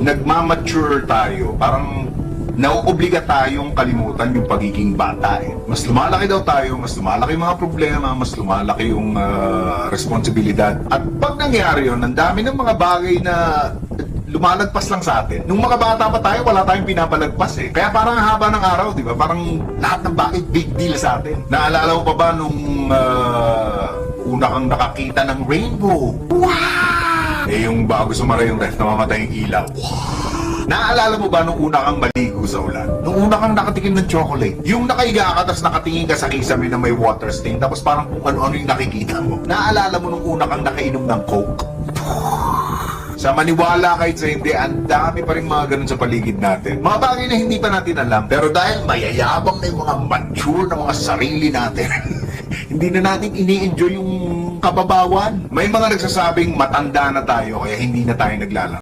nagmamature tayo, parang nauobliga tayong kalimutan yung pagiging bata eh. Mas lumalaki daw tayo, mas lumalaki yung mga problema, mas lumalaki yung responsibilidad. At pag nangyari yun, ang dami ng mga bagay na lumalagpas lang sa atin. Nung mga bata pa tayo, wala tayong pinapalagpas eh. Kaya parang haba ng araw, di ba? Parang lahat ng bagay big deal sa atin. Naalala mo pa ba nung una kang nakakita ng rainbow? Wow! Eh yung bago sumara yung ref, namamatay yung ilaw. Wow! Naalala mo ba nung una kang maligo sa ulan? Nung una kang nakatikim ng chocolate? Yung nakaiga ka, tapos nakatingin ka sa kisame na may water stain, tapos parang kung ano-ano yung nakikita mo. Naalala mo nung una kang nakainom ng Coke? Sa maniwala kahit sa hindi, ang dami pa rin mga ganun sa paligid natin. Mga bagay na hindi pa natin alam. Pero dahil mayayabang na yung mga mature na mga sarili natin, hindi na natin ini-enjoy yung kababawan. May mga nagsasabing matanda na tayo kaya hindi na tayo naglalaro.